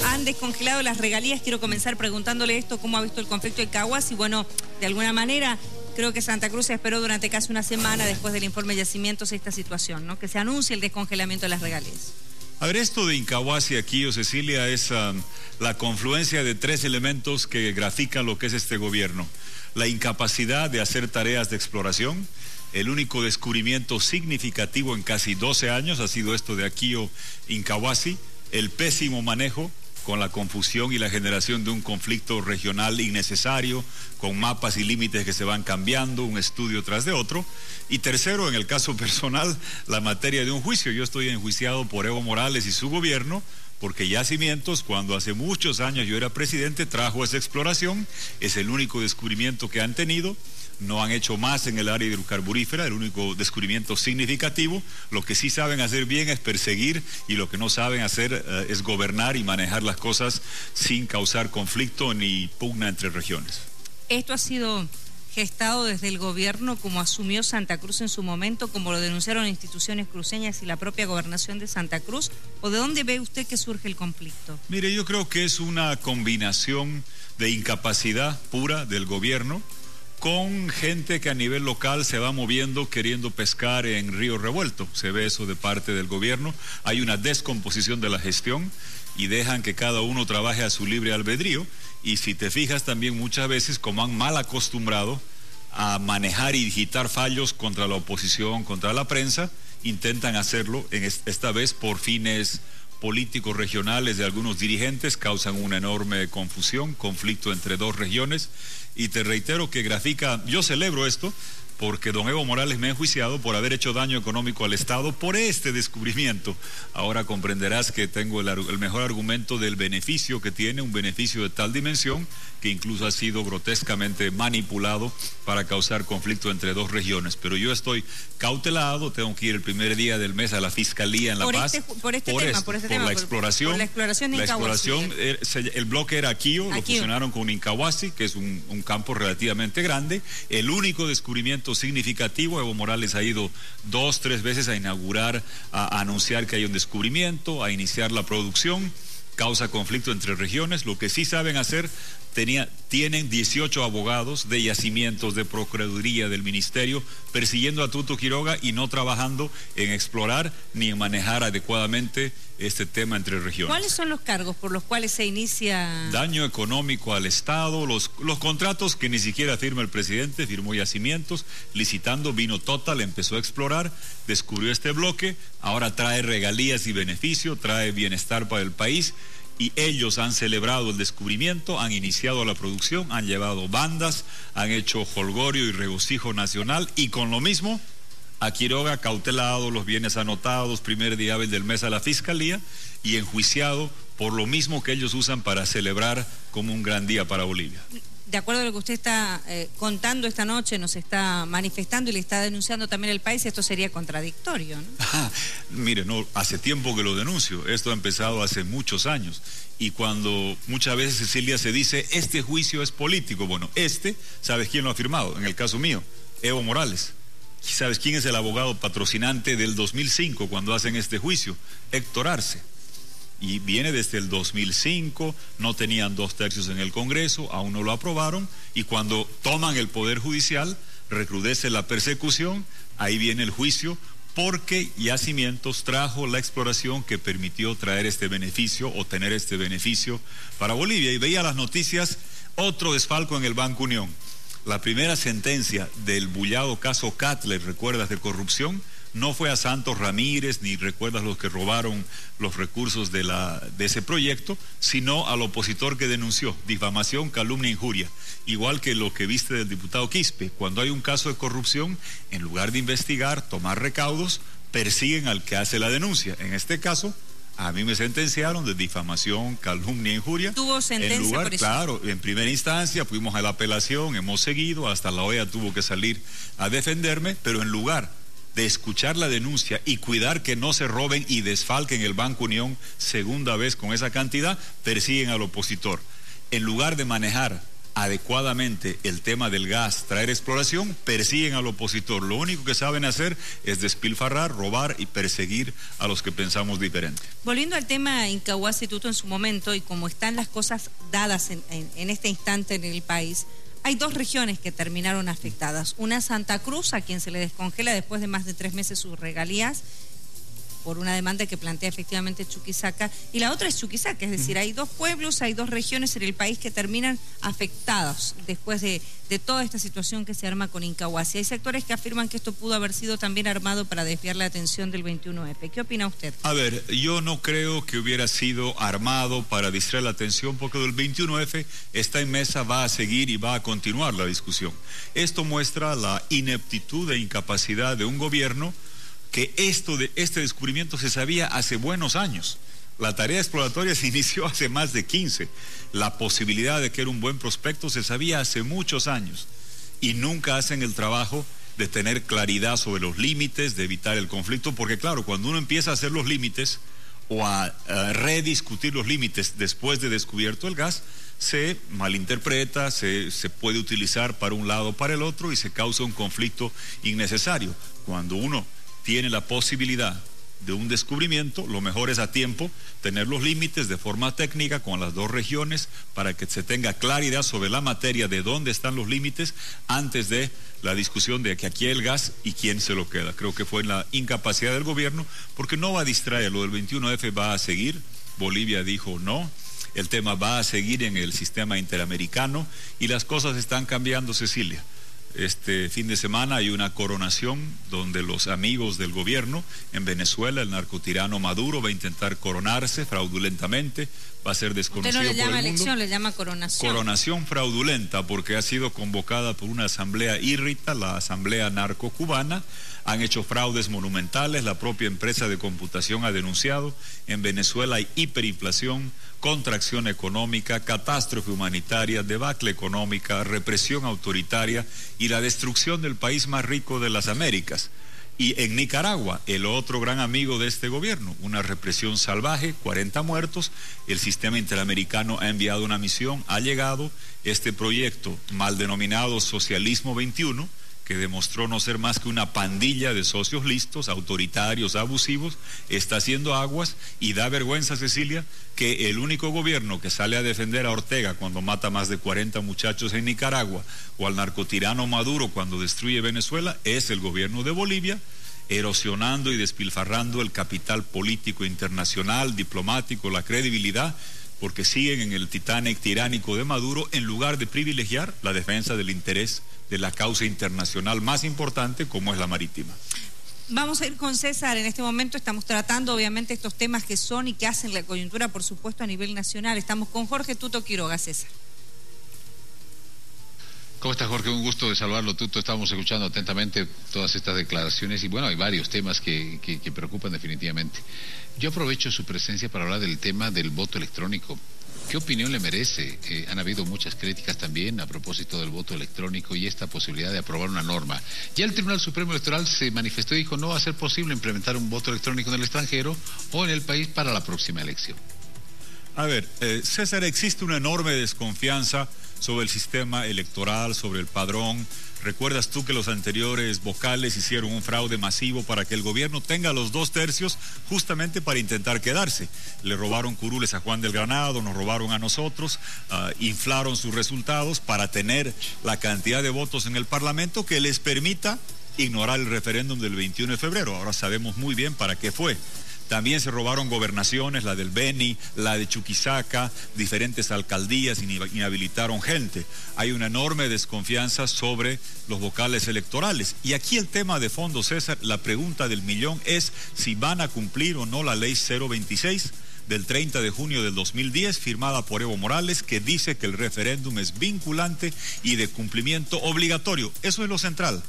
han descongelado las regalías. Quiero comenzar preguntándole esto, cómo ha visto el conflicto de Caguas y bueno, de alguna manera creo que Santa Cruz esperó durante casi una semana después del informe de yacimientos esta situación, ¿no? Que se anuncie el descongelamiento de las regalías. A ver, esto de Incahuasi aquí, Cecilia, es la confluencia de tres elementos que grafican lo que es este gobierno. La incapacidad de hacer tareas de exploración. El único descubrimiento significativo en casi 12 años ha sido esto de Aquío Incahuasi. El pésimo manejo con la confusión y la generación de un conflicto regional innecesario, con mapas y límites que se van cambiando, un estudio tras de otro. Y tercero, en el caso personal, la materia de un juicio. Yo estoy enjuiciado por Evo Morales y su gobierno, porque Yacimientos, cuando hace muchos años yo era presidente, trajo esa exploración. Es el único descubrimiento que han tenido. No han hecho más en el área hidrocarburífera, el único descubrimiento significativo. Lo que sí saben hacer bien es perseguir, y lo que no saben hacer es gobernar y manejar las cosas sin causar conflicto ni pugna entre regiones. Esto ha sido gestado desde el gobierno, como asumió Santa Cruz en su momento, como lo denunciaron instituciones cruceñas y la propia gobernación de Santa Cruz, ¿o de dónde ve usted que surge el conflicto? Mire, yo creo que es una combinación de incapacidad pura del gobierno con gente que a nivel local se va moviendo queriendo pescar en río revuelto. Se ve eso de parte del gobierno. Hay una descomposición de la gestión y dejan que cada uno trabaje a su libre albedrío. Y si te fijas también muchas veces, como han mal acostumbrado a manejar y digitar fallos contra la oposición, contra la prensa, intentan hacerlo esta vez por fines políticos regionales de algunos dirigentes, causan una enorme confusión, conflicto entre dos regiones. Y te reitero que grafica, yo celebro esto, porque don Evo Morales me ha enjuiciado por haber hecho daño económico al Estado por este descubrimiento. Ahora comprenderás que tengo el mejor argumento del beneficio que tiene, un beneficio de tal dimensión que incluso ha sido grotescamente manipulado para causar conflicto entre dos regiones. Pero yo estoy cautelado, tengo que ir el primer día del mes a la Fiscalía en La Paz. Por la exploración. La exploración, el bloque era Aquío, lo fusionaron con Incahuasi, que es un campo relativamente grande. El único descubrimiento significativo, Evo Morales ha ido 2, 3 veces a inaugurar, a anunciar que hay un descubrimiento, a iniciar la producción, causa conflicto entre regiones. Lo que sí saben hacer, tienen 18 abogados de yacimientos, de procuraduría, del ministerio, persiguiendo a Tuto Quiroga y no trabajando en explorar ni en manejar adecuadamente este tema entre regiones. ¿Cuáles son los cargos por los cuales se inicia? Daño económico al Estado, los contratos que ni siquiera firma el presidente, firmó Yacimientos, licitando, vino Total, empezó a explorar, descubrió este bloque, ahora trae regalías y beneficio, trae bienestar para el país. Y ellos han celebrado el descubrimiento, han iniciado la producción, han llevado bandas, han hecho jolgorio y regocijo nacional, y con lo mismo a Quiroga cautelado, los bienes anotados, primer día hábil del mes a la Fiscalía, y enjuiciado por lo mismo que ellos usan para celebrar como un gran día para Bolivia. De acuerdo a lo que usted está contando esta noche, nos está manifestando y le está denunciando también el país, esto sería contradictorio, ¿no? Mire, no, hace tiempo que lo denuncio, esto ha empezado hace muchos años, y cuando muchas veces, Cecilia, se dice, este juicio es político, bueno, ¿sabes quién lo ha firmado? En el caso mío, Evo Morales. ¿Sabes quién es el abogado patrocinante del 2005 cuando hacen este juicio? Héctor Arce. Y viene desde el 2005, no tenían 2/3 en el Congreso, aún no lo aprobaron, y cuando toman el Poder Judicial, recrudece la persecución, ahí viene el juicio, porque Yacimientos trajo la exploración que permitió traer este beneficio o tener este beneficio para Bolivia. Y veía las noticias, otro desfalco en el Banco Unión. La primera sentencia del bullado caso Cutler, ¿recuerdas?, de corrupción, no fue a Santos Ramírez, ni recuerdas los que robaron los recursos de ese proyecto, sino al opositor que denunció, difamación, calumnia, injuria. Igual que lo que viste del diputado Quispe, cuando hay un caso de corrupción, en lugar de investigar, tomar recaudos, persiguen al que hace la denuncia. En este caso, a mí me sentenciaron de difamación, calumnia, injuria. ¿Tuvo sentencia por eso? Claro, en primera instancia fuimos a la apelación, hemos seguido, hasta la OEA tuvo que salir a defenderme, pero en lugar de escuchar la denuncia y cuidar que no se roben y desfalquen el Banco Unión segunda vez con esa cantidad, persiguen al opositor. En lugar de manejar adecuadamente el tema del gas, traer exploración, persiguen al opositor. Lo único que saben hacer es despilfarrar, robar y perseguir a los que pensamos diferente. Volviendo al tema Incahuasi, Tuto, en su momento, y como están las cosas dadas en este instante en el país, hay 2 regiones que terminaron afectadas. Una es Santa Cruz, a quien se le descongela después de más de 3 meses sus regalías, por una demanda que plantea efectivamente Chuquisaca, y la otra es Chuquisaca, es decir, hay 2 pueblos, hay 2 regiones en el país que terminan afectados después de toda esta situación que se arma con Incahuasi. Hay sectores que afirman que esto pudo haber sido también armado para desviar la atención del 21F. ¿Qué opina usted? A ver, yo no creo que hubiera sido armado para distraer la atención, porque del 21F está en mesa, va a seguir y va a continuar la discusión. Esto muestra la ineptitud e incapacidad de un gobierno que este descubrimiento se sabía hace buenos años. La tarea exploratoria se inició hace más de 15. La posibilidad de que era un buen prospecto se sabía hace muchos años. Y nunca hacen el trabajo de tener claridad sobre los límites, de evitar el conflicto, porque claro, cuando uno empieza a hacer los límites o a rediscutir los límites después de descubierto el gas, se malinterpreta, se puede utilizar para un lado o para el otro y se causa un conflicto innecesario. Cuando uno tiene la posibilidad de un descubrimiento, lo mejor es a tiempo tener los límites de forma técnica con las 2 regiones para que se tenga claridad sobre la materia de dónde están los límites antes de la discusión de que aquí hay el gas y quién se lo queda. Creo que fue la incapacidad del gobierno, porque no va a distraer, lo del 21F va a seguir, Bolivia dijo no, el tema va a seguir en el sistema interamericano y las cosas están cambiando, Cecilia. Este fin de semana hay una coronación donde los amigos del gobierno en Venezuela, el narcotirano Maduro va a intentar coronarse fraudulentamente, va a ser desconocido por el mundo. Usted no le llama elección, le llama coronación. Coronación fraudulenta, porque ha sido convocada por una asamblea írrita, la asamblea narco-cubana. Han hecho fraudes monumentales, la propia empresa de computación ha denunciado. En Venezuela hay hiperinflación, contracción económica, catástrofe humanitaria, debacle económica, represión autoritaria y la destrucción del país más rico de las Américas. Y en Nicaragua, el otro gran amigo de este gobierno, una represión salvaje, 40 muertos, el sistema interamericano ha enviado una misión, ha llegado este proyecto mal denominado Socialismo 21, que demostró no ser más que una pandilla de socios listos, autoritarios, abusivos, está haciendo aguas y da vergüenza, Cecilia, que el único gobierno que sale a defender a Ortega cuando mata más de 40 muchachos en Nicaragua o al narcotirano Maduro cuando destruye Venezuela es el gobierno de Bolivia, erosionando y despilfarrando el capital político internacional, diplomático, la credibilidad, porque siguen en el Titanic tiránico de Maduro en lugar de privilegiar la defensa del interés de la causa internacional más importante como es la marítima. Vamos a ir con César. En este momento estamos tratando obviamente estos temas que son y que hacen la coyuntura, por supuesto, a nivel nacional. Estamos con Jorge Tuto Quiroga. César. ¿Cómo estás, Jorge? Un gusto de saludarlo, Tuto. Estamos escuchando atentamente todas estas declaraciones y bueno, hay varios temas que preocupan definitivamente. Yo aprovecho su presencia para hablar del tema del voto electrónico. ¿Qué opinión le merece? Han habido muchas críticas también a propósito del voto electrónico y esta posibilidad de aprobar una norma. Ya el Tribunal Supremo Electoral se manifestó y dijo no va a ser posible implementar un voto electrónico en el extranjero o en el país para la próxima elección. A ver, César, existe una enorme desconfianza sobre el sistema electoral, sobre el padrón. ¿Recuerdas tú que los anteriores vocales hicieron un fraude masivo para que el gobierno tenga los 2/3 justamente para intentar quedarse? Le robaron curules a Juan del Granado, nos robaron a nosotros, inflaron sus resultados para tener la cantidad de votos en el Parlamento que les permita ignorar el referéndum del 21 de febrero. Ahora sabemos muy bien para qué fue. También se robaron gobernaciones, la del Beni, la de Chuquisaca, diferentes alcaldías, inhabilitaron gente. Hay una enorme desconfianza sobre los vocales electorales. Y aquí el tema de fondo, César, la pregunta del millón es si van a cumplir o no la ley 026 del 30 de junio del 2010, firmada por Evo Morales, que dice que el referéndum es vinculante y de cumplimiento obligatorio. Eso es lo central.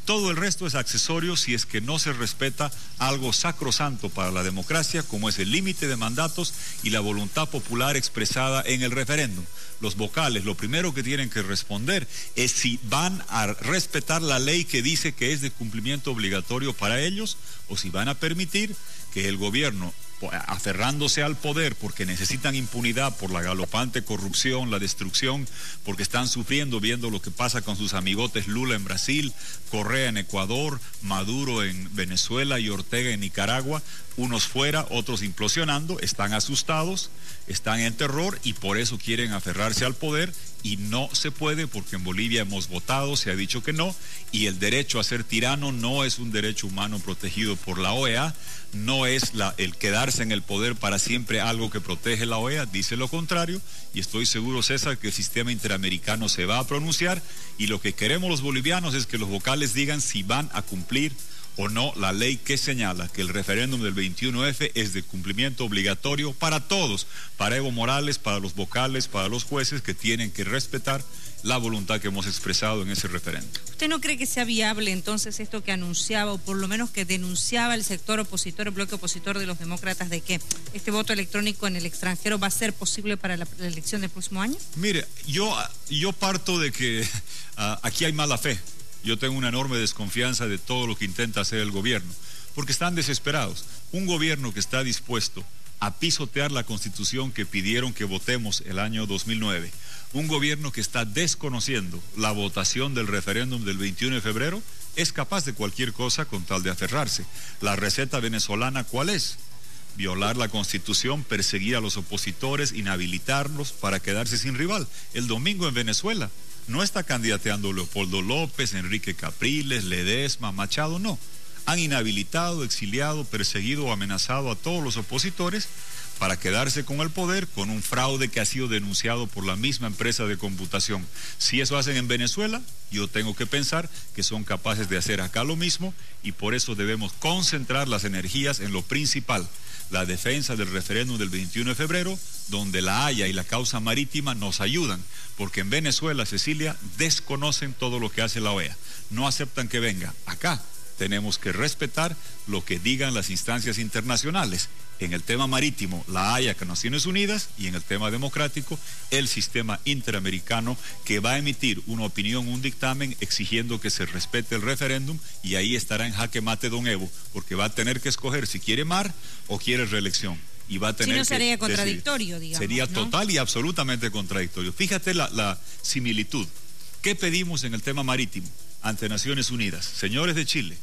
Todo el resto es accesorio si es que no se respeta algo sacrosanto para la democracia, como es el límite de mandatos y la voluntad popular expresada en el referéndum. Los vocales, lo primero que tienen que responder es si van a respetar la ley que dice que es de cumplimiento obligatorio para ellos o si van a permitir que el gobierno, aferrándose al poder porque necesitan impunidad por la galopante corrupción, la destrucción, porque están sufriendo viendo lo que pasa con sus amigotes Lula en Brasil, Correa en Ecuador, Maduro en Venezuela y Ortega en Nicaragua, unos fuera, otros implosionando, están asustados, están en terror y por eso quieren aferrarse al poder, y no se puede porque en Bolivia hemos votado, se ha dicho que no, y el derecho a ser tirano no es un derecho humano protegido por la OEA, no es el quedarse en el poder para siempre algo que protege la OEA, dice lo contrario, y estoy seguro, César, que el sistema interamericano se va a pronunciar, y lo que queremos los bolivianos es que los vocales digan si van a cumplir o no la ley que señala que el referéndum del 21F es de cumplimiento obligatorio para todos, para Evo Morales, para los vocales, para los jueces, que tienen que respetar la voluntad que hemos expresado en ese referéndum. ¿Usted no cree que sea viable entonces esto que anunciaba, o por lo menos que denunciaba el sector opositor, el bloque opositor de los demócratas, de que este voto electrónico en el extranjero va a ser posible para la elección del próximo año? Mire, yo parto de que aquí hay mala fe. Yo tengo una enorme desconfianza de todo lo que intenta hacer el gobierno, porque están desesperados. Un gobierno que está dispuesto a pisotear la Constitución que pidieron que votemos el año 2009, un gobierno que está desconociendo la votación del referéndum del 21 de febrero, es capaz de cualquier cosa con tal de aferrarse. La receta venezolana, ¿cuál es? Violar la Constitución, perseguir a los opositores, inhabilitarlos para quedarse sin rival. El domingo en Venezuela no está candidateando Leopoldo López, Enrique Capriles, Ledesma, Machado, no. Han inhabilitado, exiliado, perseguido o amenazado a todos los opositores para quedarse con el poder, con un fraude que ha sido denunciado por la misma empresa de computación. Si eso hacen en Venezuela, yo tengo que pensar que son capaces de hacer acá lo mismo, y por eso debemos concentrar las energías en lo principal, la defensa del referéndum del 21 de febrero, donde la Haya y la causa marítima nos ayudan, porque en Venezuela, Cecilia, desconocen todo lo que hace la OEA, no aceptan que venga. Acá tenemos que respetar lo que digan las instancias internacionales. En el tema marítimo, la Haya, con Naciones Unidas, y en el tema democrático, el sistema interamericano, que va a emitir una opinión, un dictamen exigiendo que se respete el referéndum, y ahí estará en jaque mate don Evo, porque va a tener que escoger si quiere mar o quiere reelección. Y va a tener, si no, sería contradictorio, digamos. Sería, ¿no?, total y absolutamente contradictorio. Fíjate la similitud. ¿Qué pedimos en el tema marítimo ante Naciones Unidas? Señores de Chile,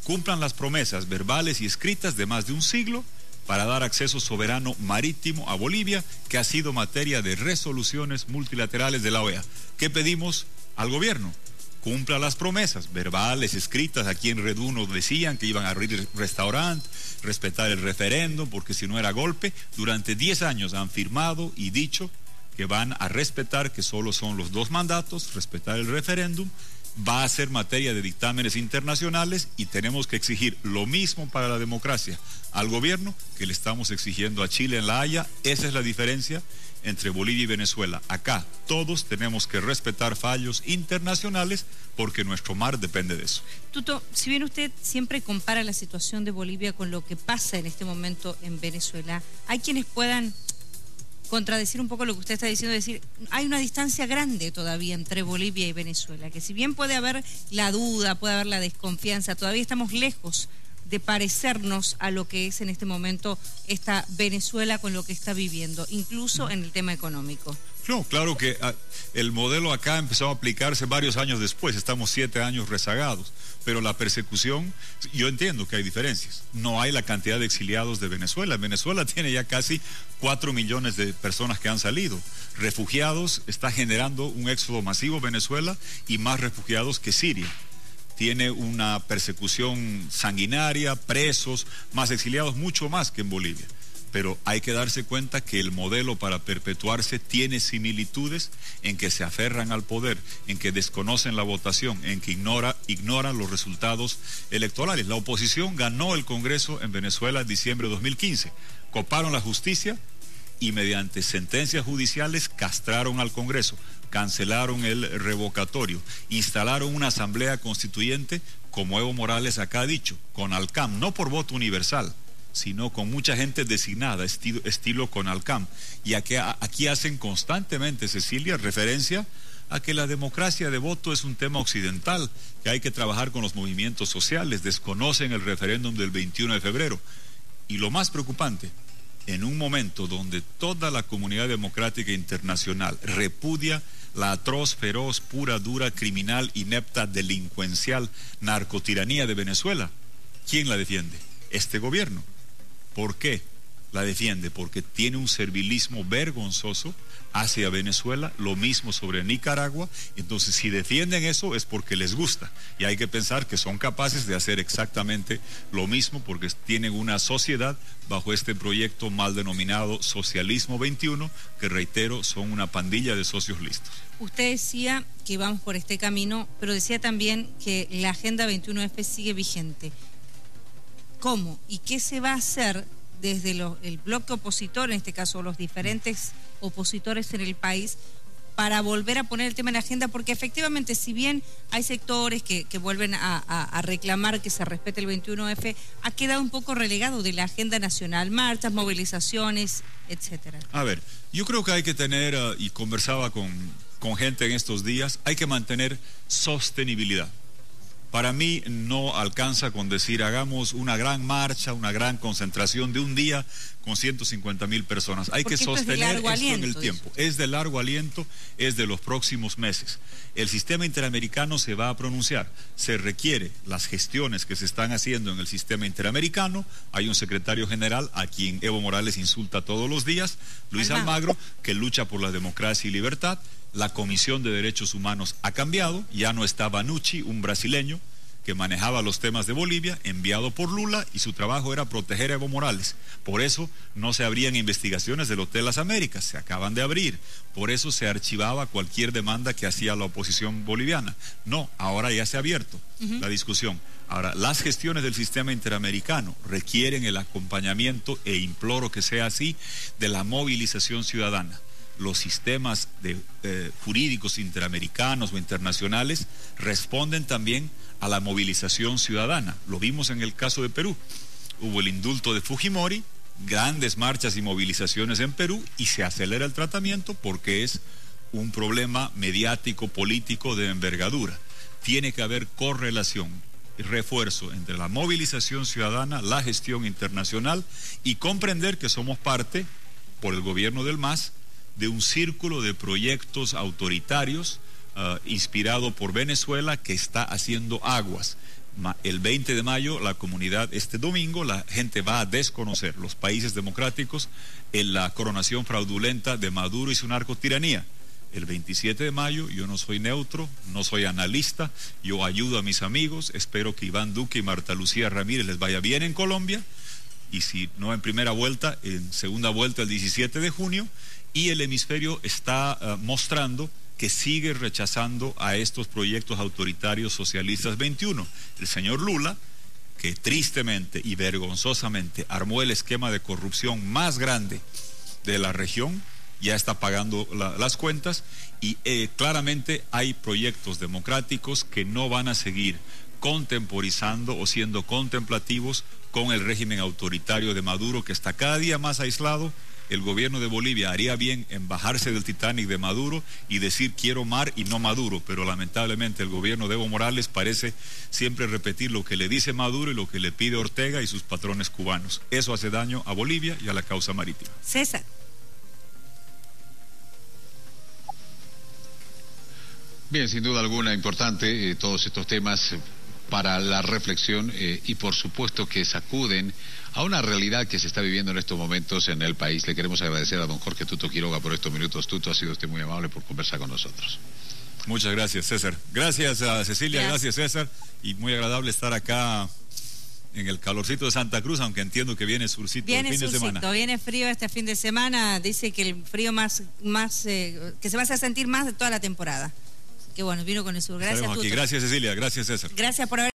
cumplan las promesas verbales y escritas de más de un siglo para dar acceso soberano marítimo a Bolivia, que ha sido materia de resoluciones multilaterales de la OEA. ¿Qué pedimos al gobierno? Cumpla las promesas verbales, escritas. Aquí en Reduno decían que iban a abrir restaurante, respetar el referéndum, porque si no era golpe. Durante 10 años han firmado y dicho que van a respetar, que solo son los 2 mandatos, respetar el referéndum. Va a ser materia de dictámenes internacionales, y tenemos que exigir lo mismo para la democracia al gobierno que le estamos exigiendo a Chile en la Haya. Esa es la diferencia entre Bolivia y Venezuela. Acá todos tenemos que respetar fallos internacionales, porque nuestro mar depende de eso. Tuto, si bien usted siempre compara la situación de Bolivia con lo que pasa en este momento en Venezuela, hay quienes puedan contradecir un poco lo que usted está diciendo, decir, hay una distancia grande todavía entre Bolivia y Venezuela, que si bien puede haber la duda, puede haber la desconfianza, todavía estamos lejos de parecernos a lo que es en este momento esta Venezuela con lo que está viviendo, incluso en el tema económico. No, claro que el modelo acá empezó a aplicarse varios años después, estamos 7 años rezagados, pero la persecución, yo entiendo que hay diferencias. No hay la cantidad de exiliados de Venezuela. Venezuela tiene ya casi 4 millones de personas que han salido. Refugiados, está generando un éxodo masivo Venezuela, y más refugiados que Siria. Tiene una persecución sanguinaria, presos, más exiliados, mucho más que en Bolivia. Pero hay que darse cuenta que el modelo para perpetuarse tiene similitudes en que se aferran al poder, en que desconocen la votación, en que ignoran los resultados electorales. La oposición ganó el Congreso en Venezuela en diciembre de 2015. Coparon la justicia y mediante sentencias judiciales castraron al Congreso, cancelaron el revocatorio, instalaron una asamblea constituyente, como Evo Morales acá ha dicho, con Alcam, no por voto universal, sino con mucha gente designada, estilo con Alcam. Y aquí hacen constantemente, Cecilia, referencia a que la democracia de voto es un tema occidental, que hay que trabajar con los movimientos sociales. Desconocen el referéndum del 21 de febrero. Y lo más preocupante, en un momento donde toda la comunidad democrática internacional repudia la atroz, feroz, pura, dura, criminal, inepta, delincuencial narcotiranía de Venezuela, ¿quién la defiende? Este gobierno. ¿Por qué la defiende? Porque tiene un servilismo vergonzoso hacia Venezuela, lo mismo sobre Nicaragua. Entonces, si defienden eso es porque les gusta, y hay que pensar que son capaces de hacer exactamente lo mismo porque tienen una sociedad bajo este proyecto mal denominado Socialismo 21, que reitero, son una pandilla de socios listos. Usted decía que vamos por este camino, pero decía también que la Agenda 21F sigue vigente. ¿Cómo y qué se va a hacer desde el bloque opositor, en este caso los diferentes opositores en el país, para volver a poner el tema en la agenda? Porque efectivamente, si bien hay sectores que vuelven a reclamar que se respete el 21F, ha quedado un poco relegado de la agenda nacional, marchas, movilizaciones, etcétera. A ver, yo creo que hay que tener, y conversaba con gente en estos días, hay que mantener sostenibilidad. Para mí no alcanza con decir hagamos una gran marcha, una gran concentración de un día con 150,000 personas. Hay que sostener esto en el tiempo. Es de largo aliento, es de los próximos meses. El sistema interamericano se va a pronunciar. Se requiere las gestiones que se están haciendo en el sistema interamericano. Hay un secretario general a quien Evo Morales insulta todos los días, Luis Almagro, que lucha por la democracia y libertad. La Comisión de Derechos Humanos ha cambiado, ya no está Banucci, un brasileño que manejaba los temas de Bolivia, enviado por Lula, y su trabajo era proteger a Evo Morales. Por eso no se abrían investigaciones del Hotel Las Américas, se acaban de abrir. Por eso se archivaba cualquier demanda que hacía la oposición boliviana. No, ahora ya se ha abierto la discusión. Ahora, las gestiones del sistema interamericano requieren el acompañamiento, e imploro que sea así, de la movilización ciudadana. Los sistemas jurídicos interamericanos o internacionales responden también a la movilización ciudadana. Lo vimos en el caso de Perú. Hubo el indulto de Fujimori, grandes marchas y movilizaciones en Perú, y se acelera el tratamiento porque es un problema mediático, político de envergadura. Tiene que haber correlación y refuerzo entre la movilización ciudadana, la gestión internacional, y comprender que somos parte, por el gobierno del MAS, de un círculo de proyectos autoritarios inspirado por Venezuela que está haciendo aguas. El 20 de mayo, la comunidad, este domingo, la gente va a desconocer, los países democráticos, en la coronación fraudulenta de Maduro y su narcotiranía. El 27 de mayo, yo no soy neutro, no soy analista, yo ayudo a mis amigos, espero que Iván Duque y Marta Lucía Ramírez les vaya bien en Colombia, y si no en primera vuelta, en segunda vuelta el 17 de junio, y el hemisferio está mostrando que sigue rechazando a estos proyectos autoritarios socialistas 21. El señor Lula, que tristemente y vergonzosamente armó el esquema de corrupción más grande de la región, ya está pagando las cuentas, y claramente hay proyectos democráticos que no van a seguir contemporizando o siendo contemplativos con el régimen autoritario de Maduro, que está cada día más aislado. El gobierno de Bolivia haría bien en bajarse del Titanic de Maduro y decir quiero mar y no Maduro, pero lamentablemente el gobierno de Evo Morales parece siempre repetir lo que le dice Maduro y lo que le pide Ortega y sus patrones cubanos. Eso hace daño a Bolivia y a la causa marítima. César. Bien, sin duda alguna importante todos estos temas para la reflexión y por supuesto que sacuden a una realidad que se está viviendo en estos momentos en el país. Le queremos agradecer a don Jorge Tuto Quiroga por estos minutos. Tuto, ha sido usted muy amable por conversar con nosotros. Muchas gracias, César. Gracias a Cecilia, gracias César, y muy agradable estar acá en el calorcito de Santa Cruz, aunque entiendo que viene surcito el fin de semana. Viene frío este fin de semana, dice que el frío más que se va a hacer sentir más de toda la temporada. Que bueno, vino con el sur. Gracias, Tuto. Gracias, Cecilia, gracias, César. Gracias por haber